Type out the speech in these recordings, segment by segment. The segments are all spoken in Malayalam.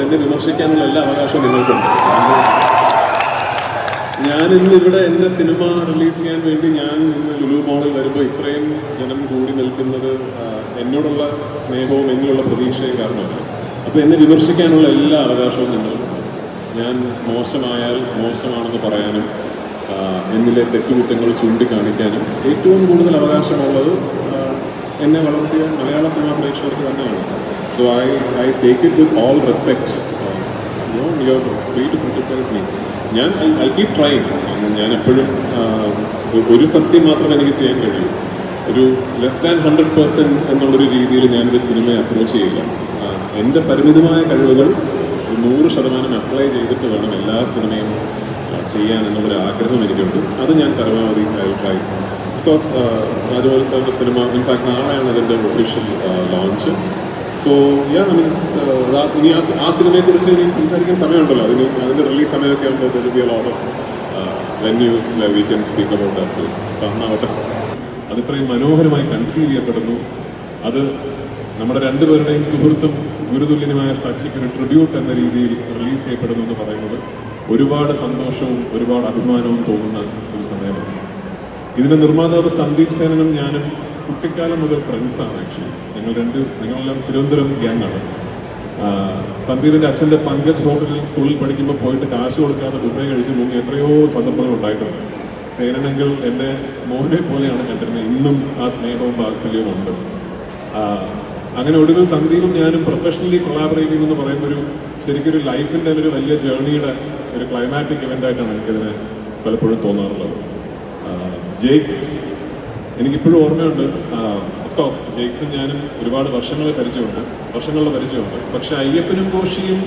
അപ്പോൾ എന്നെ വിമർശിക്കാനുള്ള എല്ലാ അവകാശവും നിങ്ങൾക്കുണ്ട്. ഞാനിന്ന് ഇവിടെ എൻ്റെ സിനിമ റിലീസ് ചെയ്യാൻ വേണ്ടി ഞാൻ ഇന്ന് ലുലു മോളിൽ വരുമ്പോൾ ഇത്രയും ജനം കൂടി നിൽക്കുന്നത് എന്നോടുള്ള സ്നേഹവും എന്നിലുള്ള പ്രതീക്ഷയും കാരണമല്ല. അപ്പോൾ എന്നെ വിമർശിക്കാനുള്ള എല്ലാ അവകാശവും നിങ്ങൾക്കുണ്ട്. ഞാൻ മോശമായാൽ മോശമാണെന്ന് പറയാനും എന്നിലെ തെറ്റുകുറ്റങ്ങൾ ചൂണ്ടിക്കാണിക്കാനും ഏറ്റവും കൂടുതൽ അവകാശമുള്ളത് എന്നെ വളർത്തിയ മലയാള സിനിമാ പ്രേക്ഷകർക്ക് തന്നെയാണ്. So I take it with all respect. You are free to criticise me. ഞാൻ ഐ കീപ് ട്രൈങ്. ഞാൻ എപ്പോഴും ഒരു സത്യം മാത്രമേ എനിക്ക് ചെയ്യാൻ കഴിയൂ. ഒരു ലെസ് ദാൻ 100% എന്നുള്ളൊരു രീതിയിൽ ഞാനൊരു സിനിമയെ അപ്രോച്ച് ചെയ്യില്ല. എൻ്റെ പരിമിതമായ കഴിവുകൾ 100% അപ്ലൈ ചെയ്തിട്ട് വേണം എല്ലാ സിനിമയും ചെയ്യാൻ എന്നുള്ളൊരു ആഗ്രഹം എനിക്കുണ്ട്. അത് ഞാൻ പരമാവധി ട്രൈ. ബിക്കോസ് രാജമൗലി സാറിൻ്റെ സിനിമ ഇൻഫാക്ട് നാളെയാണ് അതിൻ്റെ ഒഫീഷ്യൽ ലോഞ്ച്. സോ ഇനി ആ സിനിമയെക്കുറിച്ച് ഇനി സംസാരിക്കാൻ സമയമുണ്ടല്ലോ. അതിൻ്റെ റിലീസ് സമയമൊക്കെ ആകുമ്പോൾ there will be a lot of venues we can speak about that film. കാണാവട്ടെ. അതിത്രയും മനോഹരമായി കൺസീവ് ചെയ്യപ്പെടുന്നു. അത് നമ്മുടെ രണ്ടുപേരുടെയും സുഹൃത്തും ഗുരുതുല്യനുമായ സാക്ഷിക്ക് ഒരു ട്രിബ്യൂട്ട് എന്ന രീതിയിൽ റിലീസ് ചെയ്യപ്പെടുന്നു എന്ന് പറയുന്നത് ഒരുപാട് സന്തോഷവും ഒരുപാട് അഭിമാനവും തോന്നുന്ന ഒരു സമയമാണ്. ഇതിൻ്റെ നിർമ്മാതാവ് സന്ദീപ് സേനനും ഞാനും കുട്ടിക്കാലം മുതൽ ഫ്രണ്ട്സാണ്. ആക്ച്വലി ഞങ്ങളെല്ലാം തിരുവനന്തപുരം ഗ്യാങ്ങാണ്. സന്ദീപിൻ്റെ അച്ഛൻ്റെ പങ്കജ് ഹോട്ടലിൽ സ്കൂളിൽ പഠിക്കുമ്പോൾ പോയിട്ട് കാശ് കൊടുക്കാതെ ബുഫേ കഴിച്ച് മുങ്ങി എത്രയോ സന്ദർഭങ്ങൾ ഉണ്ടായിട്ടുണ്ട്. സേനനങ്ങൾ എൻ്റെ മോനെ പോലെയാണ് കണ്ടിരുന്നത്. ഇന്നും ആ സ്നേഹവും വാത്സല്യവും ഉണ്ട്. അങ്ങനെ ഒടുവിൽ സന്ദീപും ഞാനും പ്രൊഫഷണലി കൊളാബറേറ്റ് ചെയ്യുമെന്ന് പറയുമ്പോൾ ശരിക്കൊരു ലൈഫിൻ്റെ ഒരു വലിയ ജേർണിയുടെ ഒരു ക്ലൈമാറ്റിക് ഇവൻ്റായിട്ടാണ് എനിക്കതിനെ പലപ്പോഴും തോന്നാറുള്ളത്. ജെയ്ക്സ് എനിക്കിപ്പോഴും ഓർമ്മയുണ്ട്. ഓഫ്കോഴ്സ് ജെയ്ക്സും ഞാനും ഒരുപാട് വർഷങ്ങളുടെ പരിചയമുണ്ട്. പക്ഷെ അയ്യപ്പനും കോശിയും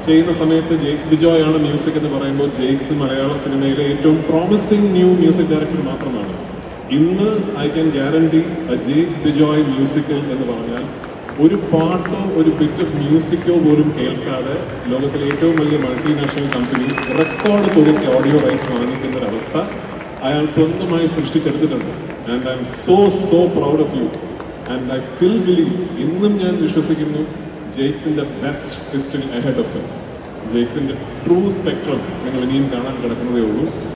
ചെയ്യുന്ന സമയത്ത് ജെയ്ക്സ് ബിജോയ് ആണ് മ്യൂസിക് എന്ന് പറയുമ്പോൾ ജെയ്ക്സ് മലയാള സിനിമയിലെ ഏറ്റവും പ്രോമിസിങ് ന്യൂ മ്യൂസിക് ഡയറക്ടർ മാത്രമാണ്. ഇന്ന് I can guarantee Jakes Bijoy musical എന്ന് പറഞ്ഞാൽ ഒരു പാട്ടോ ഒരു ബിറ്റ് ഓഫ് മ്യൂസിക്കോ പോലും കേൾക്കാതെ ലോകത്തിലെ ഏറ്റവും വലിയ മൾട്ടിനാഷണൽ കമ്പനീസ് റെക്കോർഡ് തുകയ്ക്ക് ഓഡിയോ റൈറ്റ്സ് വാങ്ങിക്കുന്ന ഒരവസ്ഥ അയാൾ സ്വന്തമായി സൃഷ്ടിച്ചെടുത്തിട്ടുണ്ട്. And I'm so proud of you. And I still believe, ഇന്നും ഞാൻ വിശ്വസിക്കുന്നു, ജെയ്ക്സിൻ്റെ best is still ahead of him. ജെയ്ക്സിൻ്റെ ട്രൂ സ്പെക്ട്രം നിങ്ങൾ ഇനിയും കാണാൻ കിടക്കുന്നതേ ഉള്ളൂ.